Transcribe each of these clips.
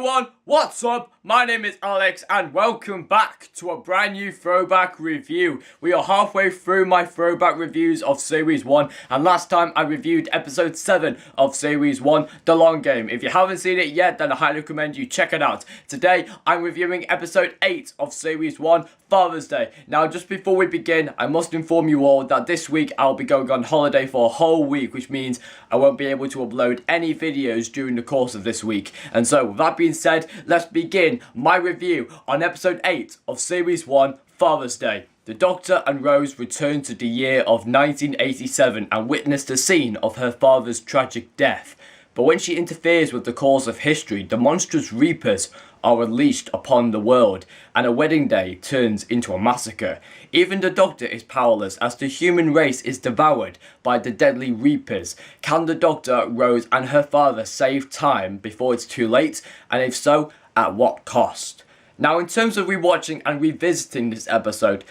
everyone, what's up? My name is Alex and welcome back to a brand new throwback review. We are halfway through my throwback reviews of Series 1 and last time I reviewed episode 7 of Series 1, The Long Game. If you haven't seen it yet, then I highly recommend you check it out. Today I'm reviewing episode 8 of Series 1, Father's Day. Now just before we begin, I must inform you all that this week I'll be going on holiday for a whole week, which means I won't be able to upload any videos during the course of this week. And so with that being said, let's begin my review on episode 8 of Series 1, Father's Day. The Doctor and Rose return to the year of 1987 and witness the scene of her father's tragic death. But when she interferes with the course of history, the monstrous Reapers are unleashed upon the world, and a wedding day turns into a massacre. Even the Doctor is powerless as the human race is devoured by the deadly Reapers. Can the Doctor, Rose and her father save time before it's too late? And if so, at what cost? Now, in terms of rewatching and revisiting this episode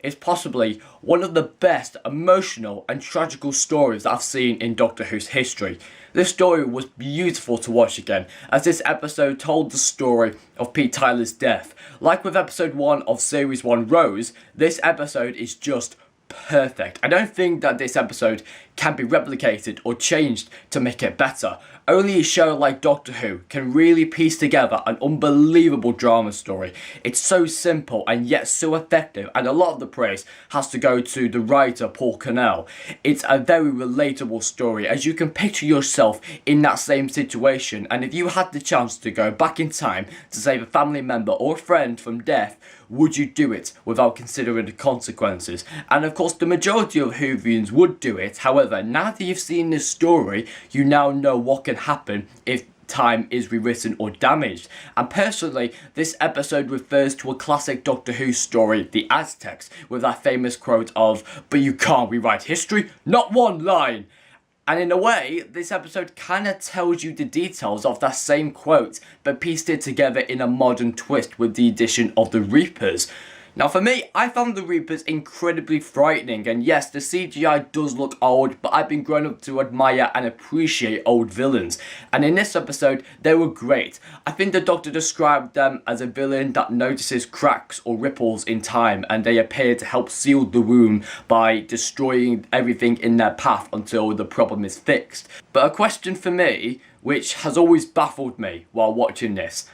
is possibly one of the best emotional and tragical stories that I've seen in Doctor Who's history. This story was beautiful to watch again, as this episode told the story of Pete Tyler's death. Like with episode 1 of Series 1 Rose, this episode is just perfect. I don't think that this episode can be replicated or changed to make it better. Only a show like Doctor Who can really piece together an unbelievable drama story. It's so simple and yet so effective, and a lot of the praise has to go to the writer Paul Cornell. It's a very relatable story, as you can picture yourself in that same situation, and if you had the chance to go back in time to save a family member or friend from death, would you do it without considering the consequences? And of course the majority of Whovians would do it. However, now that you've seen this story, you now know what can happen if time is rewritten or damaged. And personally, this episode refers to a classic Doctor Who story, The Aztecs, with that famous quote of, "But you can't rewrite history, not one line." And in a way, this episode kind of tells you the details of that same quote, but pieced it together in a modern twist with the addition of the Reapers. Now for me, I found the Reapers incredibly frightening, and yes, the CGI does look old, but I've been grown up to admire and appreciate old villains. And in this episode, they were great. I think the Doctor described them as a villain that notices cracks or ripples in time, and they appear to help seal the wound by destroying everything in their path until the problem is fixed. But a question for me, which has always baffled me while watching this: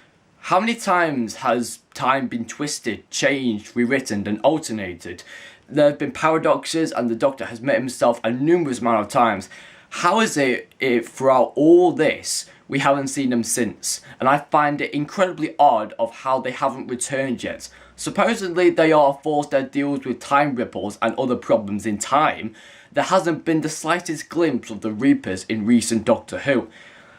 how many times has time been twisted, changed, rewritten and alternated? There have been paradoxes and the Doctor has met himself a numerous amount of times. How is it if throughout all this we haven't seen them since? And I find it incredibly odd of how they haven't returned yet. Supposedly they are a force that deals with time ripples and other problems in time. There hasn't been the slightest glimpse of the Reapers in recent Doctor Who.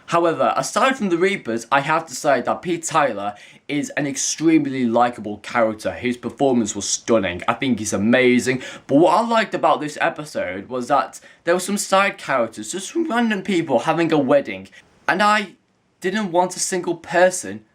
However, aside from the Reapers, I have to say that Pete Tyler is an extremely likeable character. His performance was stunning. I think he's amazing. But what I liked about this episode was that there were some side characters, just some random people having a wedding. And I didn't want a single person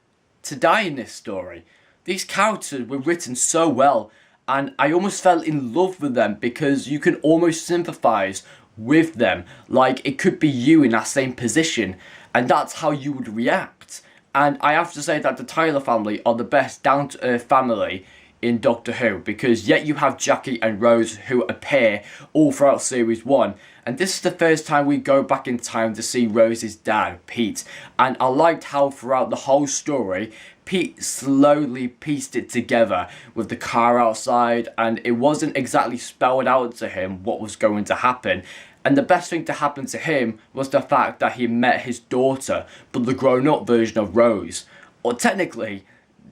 to die in this story. These characters were written so well, and I almost fell in love with them because you can almost sympathise with them. Like it could be you in that same position, and that's how you would react. And I have to say that the Tyler family are the best down-to-earth family in Doctor Who, because yet you have Jackie and Rose who appear all throughout Series 1, and this is the first time we go back in time to see Rose's dad, Pete. And I liked how throughout the whole story, Pete slowly pieced it together with the car outside, and it wasn't exactly spelled out to him what was going to happen. And the best thing to happen to him was the fact that he met his daughter, but the grown-up version of Rose. Or technically,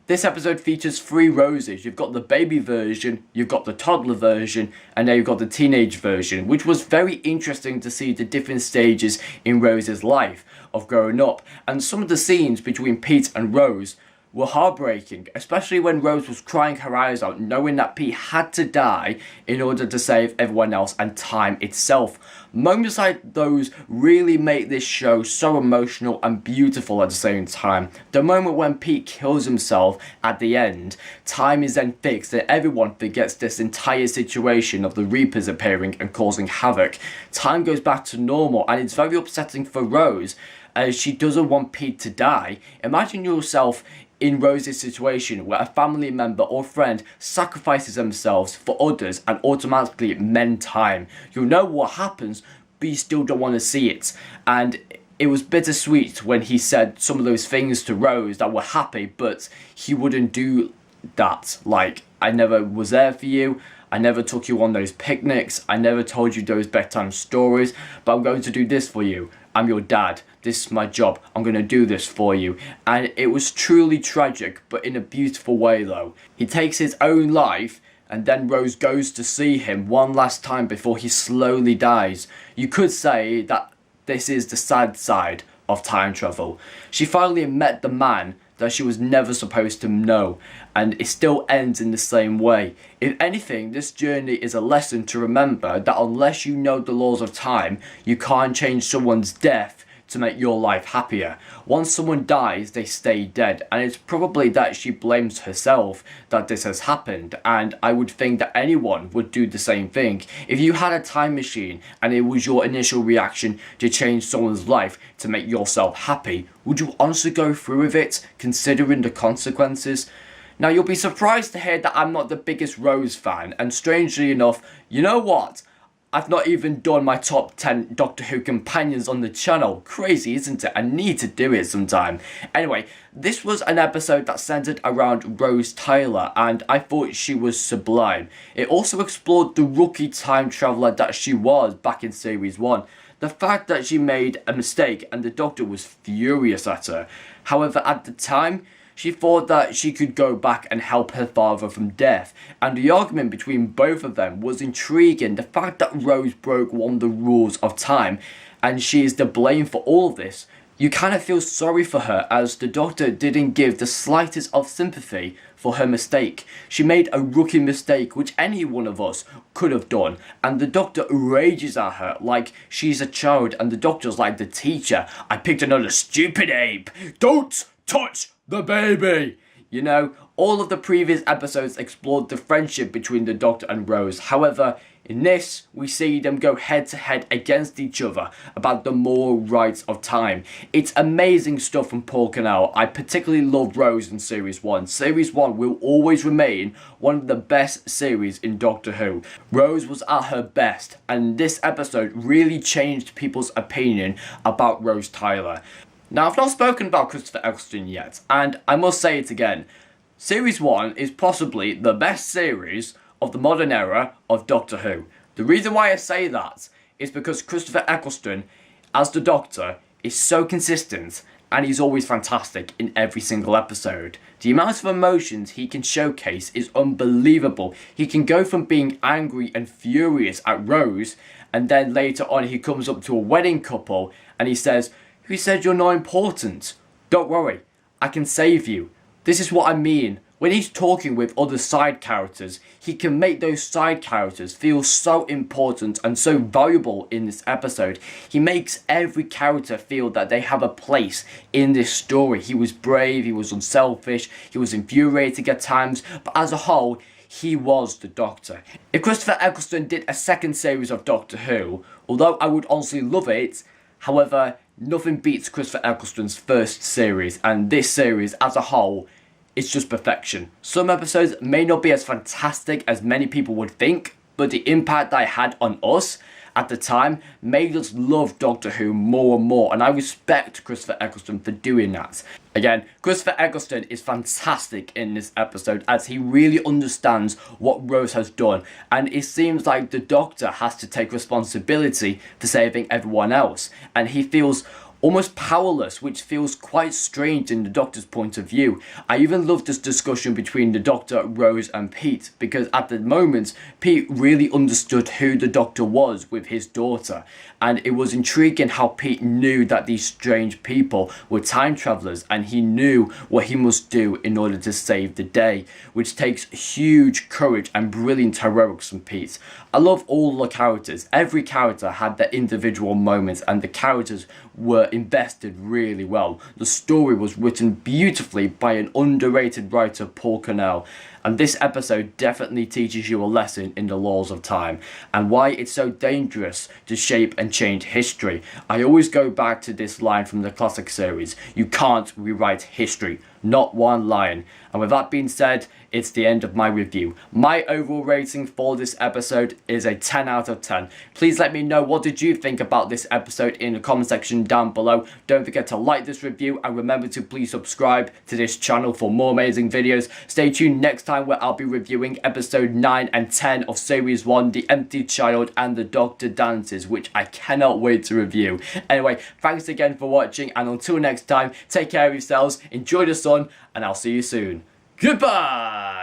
this episode features 3 Roses. You've got the baby version, you've got the toddler version, and now you've got the teenage version, which was very interesting to see the different stages in Rose's life of growing up. And some of the scenes between Pete and Rose were heartbreaking, especially when Rose was crying her eyes out, knowing that Pete had to die in order to save everyone else and time itself. Moments like those really make this show so emotional and beautiful at the same time. The moment when Pete kills himself at the end, time is then fixed and everyone forgets this entire situation of the Reapers appearing and causing havoc. Time goes back to normal, and it's very upsetting for Rose, as she doesn't want Pete to die. Imagine yourself in Rose's situation where a family member or friend sacrifices themselves for others and automatically mend time. You know what happens, but you still don't want to see it. And it was bittersweet when he said some of those things to Rose that were happy, but he wouldn't do that. Like, I never was there for you. I never took you on those picnics. I never told you those bedtime stories, but I'm going to do this for you. I'm your dad. This is my job. I'm going to do this for you. And it was truly tragic, but in a beautiful way though. He takes his own life, and then Rose goes to see him one last time before he slowly dies. You could say that this is the sad side of time travel. She finally met the man that she was never supposed to know, and it still ends in the same way. If anything, this journey is a lesson to remember that unless you know the laws of time, you can't change someone's death to make your life happier. Once someone dies, they stay dead, and it's probably that she blames herself that this has happened, and I would think that anyone would do the same thing. If you had a time machine and it was your initial reaction to change someone's life to make yourself happy, would you honestly go through with it, considering the consequences? Now, you'll be surprised to hear that I'm not the biggest Rose fan, and strangely enough, you know what? I've not even done my top 10 Doctor Who companions on the channel. Crazy, isn't it? I need to do it sometime. Anyway, this was an episode that centered around Rose Tyler, and I thought she was sublime. It also explored the rookie time traveller that she was back in Series 1. The fact that she made a mistake and the Doctor was furious at her. However, at the time, she thought that she could go back and help her father from death, and the argument between both of them was intriguing. The fact that Rose broke one of the rules of time and she is to blame for all of this, you kind of feel sorry for her, as the Doctor didn't give the slightest of sympathy for her mistake. She made a rookie mistake which any one of us could have done, and the Doctor rages at her like she's a child, and the Doctor's like the teacher. I picked another stupid ape. Don't touch the baby! You know, all of the previous episodes explored the friendship between the Doctor and Rose. However, in this, we see them go head to head against each other about the moral rights of time. It's amazing stuff from Paul Cornell. I particularly love Rose in Series 1. Series 1 will always remain one of the best series in Doctor Who. Rose was at her best, and this episode really changed people's opinion about Rose Tyler. Now, I've not spoken about Christopher Eccleston yet, and I must say it again. Series 1 is possibly the best series of the modern era of Doctor Who. The reason why I say that is because Christopher Eccleston, as the Doctor, is so consistent, and he's always fantastic in every single episode. The amount of emotions he can showcase is unbelievable. He can go from being angry and furious at Rose, and then later on he comes up to a wedding couple and he says, "Who said you're not important? Don't worry, I can save you." This is what I mean. When he's talking with other side characters, he can make those side characters feel so important and so valuable in this episode. He makes every character feel that they have a place in this story. He was brave, he was unselfish, he was infuriating at times, but as a whole, he was the Doctor. If Christopher Eccleston did a second series of Doctor Who, although I would honestly love it, however, nothing beats Christopher Eccleston's first series, and this series as a whole, it's just perfection. Some episodes may not be as fantastic as many people would think, but the impact that it had on us at the time made us love Doctor Who more and more, and I respect Christopher Eccleston for doing that. Again, Christopher Eccleston is fantastic in this episode as he really understands what Rose has done, and it seems like the Doctor has to take responsibility for saving everyone else, and he feels almost powerless, which feels quite strange in the Doctor's point of view. I even love this discussion between the Doctor, Rose and Pete, because at the moment, Pete really understood who the Doctor was with his daughter, and it was intriguing how Pete knew that these strange people were time travellers, and he knew what he must do in order to save the day, which takes huge courage and brilliant heroics from Pete. I love all the characters. Every character had their individual moments, and the characters were invested really well. The story was written beautifully by an underrated writer, Paul Cornell. and this episode definitely teaches you a lesson in the laws of time and why it's so dangerous to shape and change history. I always go back to this line from the classic series: you can't rewrite history, not one line. And with that being said, it's the end of my review. My overall rating for this episode is a 10 out of 10. Please let me know, what did you think about this episode in the comment section down below. Don't forget to like this review and remember to please subscribe to this channel for more amazing videos. Stay tuned next time where I'll be reviewing episode 9 and 10 of series 1, The Empty Child and the Doctor Dances, which I cannot wait to review. Anyway, thanks again for watching, and until next time, take care of yourselves, enjoy the sun, and I'll see you soon. Goodbye!